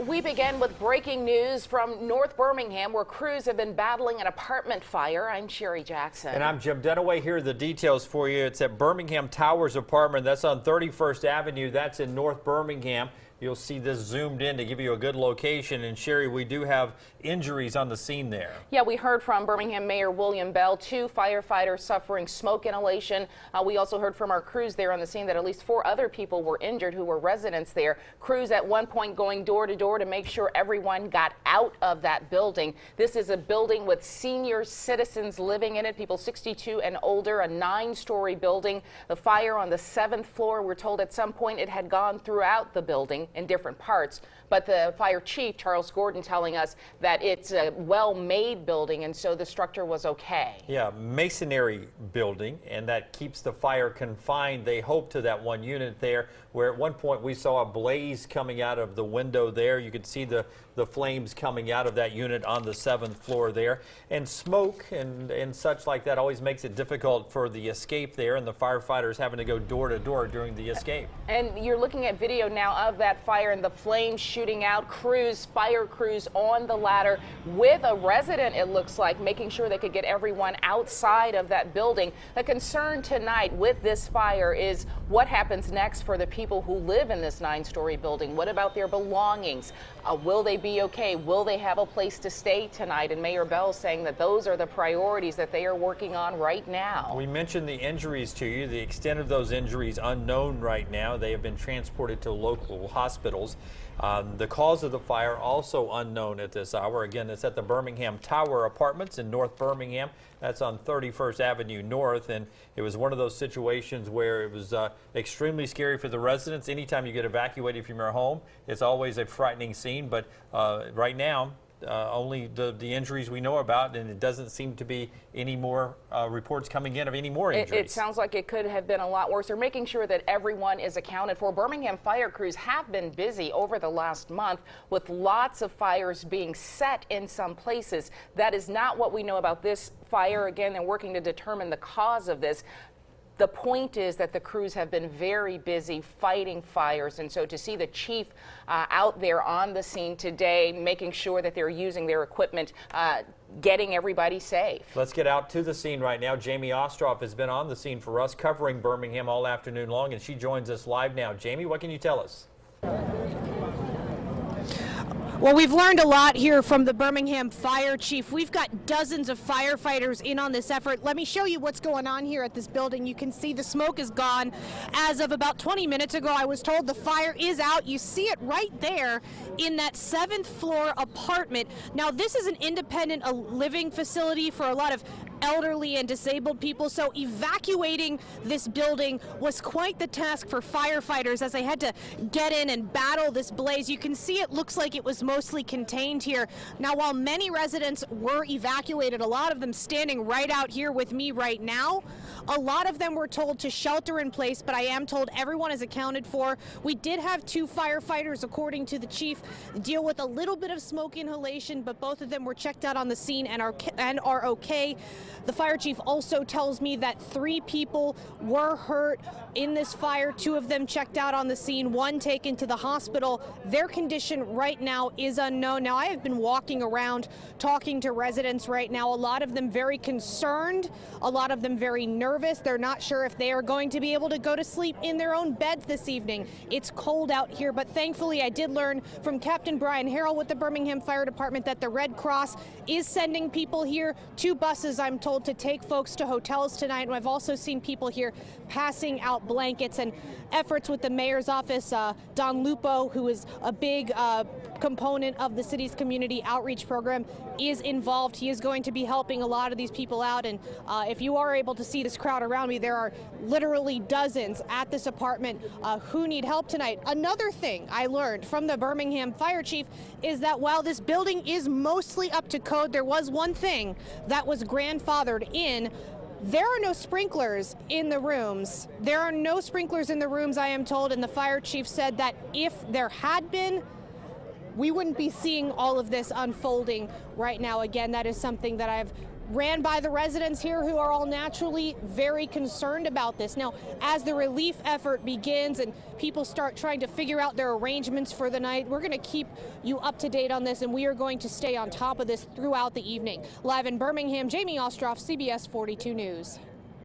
We begin with breaking news from North Birmingham, where crews have been battling an apartment fire. I'm Sherry Jackson. And I'm Jim Dunaway. Here are the details for you. It's at Birmingham Towers apartment. That's on 31st Avenue. That's in North Birmingham. You'll see this zoomed in to give you a good location. And Sherry, we do have injuries on the scene there. Yeah, we heard from Birmingham Mayor William Bell, 2 firefighters suffering smoke inhalation. We also heard from our crews there on the scene that at least 4 other people were injured who were residents there. Crews at one point going door to door to make sure everyone got out of that building. This is a building with senior citizens living in it, people 62 and older, a 9-story building. The fire on the 7th floor, we're told at some point it had gone throughout the building in different parts, but the fire chief, Charles Gordon, telling us that it's a well-made building and so the structure was okay. Yeah, masonry building, and that keeps the fire confined, they hope, to that one unit there, where at one point we saw a blaze coming out of the window there. You could see the flames coming out of that unit on the 7th floor there, and smoke and such like that always makes it difficult for the escape there, and the firefighters having to go door to door during the escape. And you're looking at video now of that fire and the flames shooting out. Fire crews on the ladder with a resident, it looks like, making sure they could get everyone outside of that building. The concern tonight with this fire is what happens next for the people who live in this 9-story building. What about their belongings? Will they be okay? Will they have a place to stay tonight? And Mayor Bell saying that those are the priorities that they are working on right now. We mentioned the injuries to you. The extent of those injuries unknown right now. They have been transported to local hospitals. The cause of the fire also unknown at this hour. Again, it's at the Birmingham Tower Apartments in North Birmingham. That's on 31st Avenue North, and it was one of those situations where it was extremely scary for the residents. Anytime you get evacuated from your home, it's always a frightening scene, but right now, only the injuries we know about, and it doesn't seem to be any more reports coming in of any more injuries. It sounds like it could have been a lot worse. They're making sure that everyone is accounted for. Birmingham fire crews have been busy over the last month with lots of fires being set in some places. That is not what we know about this fire. Again, they're working to determine the cause of this. The point is that the crews have been very busy fighting fires, and so to see the chief out there on the scene today, making sure that they're using their equipment, getting everybody safe. Let's get out to the scene right now. Jamie Ostroff has been on the scene for us, covering Birmingham all afternoon long, and she joins us live now. Jamie, what can you tell us? Well, we've learned a lot here from the Birmingham fire chief. We've got dozens of firefighters in on this effort. Let me show you what's going on here at this building. You can see the smoke is gone. As of about 20 minutes ago, I was told the fire is out. You see it right there in that 7th floor apartment. Now, this is an independent living facility for a lot of elderly and disabled people, so evacuating this building was quite the task for firefighters as they had to get in and battle this blaze. You can see it looks like it was mostly contained here. Now, while many residents were evacuated, a lot of them standing right out here with me right now, a lot of them were told to shelter in place, but I am told everyone is accounted for. We did have 2 firefighters, according to the chief, deal with a little bit of smoke inhalation, but both of them were checked out on the scene and are okay. The fire chief also tells me that 3 people were hurt in this fire. 2 of them checked out on the scene, 1 taken to the hospital. Their condition right now is unknown. Now, I have been walking around talking to residents right now, a lot of them very concerned, a lot of them very nervous. They're not sure if they are going to be able to go to sleep in their own beds this evening. It's cold out here, but thankfully I did learn from Captain Brian Harrell with the Birmingham Fire Department that the Red Cross is sending people here, 2 buses, I'm told, to take folks to hotels tonight. And I've also seen people here passing out blankets, and efforts with the mayor's office. Don Lupo, who is a big component of the city's community outreach program, is involved. He is going to be helping a lot of these people out, and if you are able to see this crowd around me, there are literally dozens at this apartment who need help tonight. Another thing I learned from the Birmingham fire chief is that while this building is mostly up to code, there was one thing that was grandfathered in. There are no sprinklers in the rooms. There are no sprinklers in the rooms, I am told, and the fire chief said that if there had been, we wouldn't be seeing all of this unfolding right now. Again, that is something that I've ran by the residents here who are all naturally very concerned about this. Now, as the relief effort begins and people start trying to figure out their arrangements for the night, we're going to keep you up to date on this, and we are going to stay on top of this throughout the evening. Live in Birmingham, Jamie Ostroff, CBS 42 News.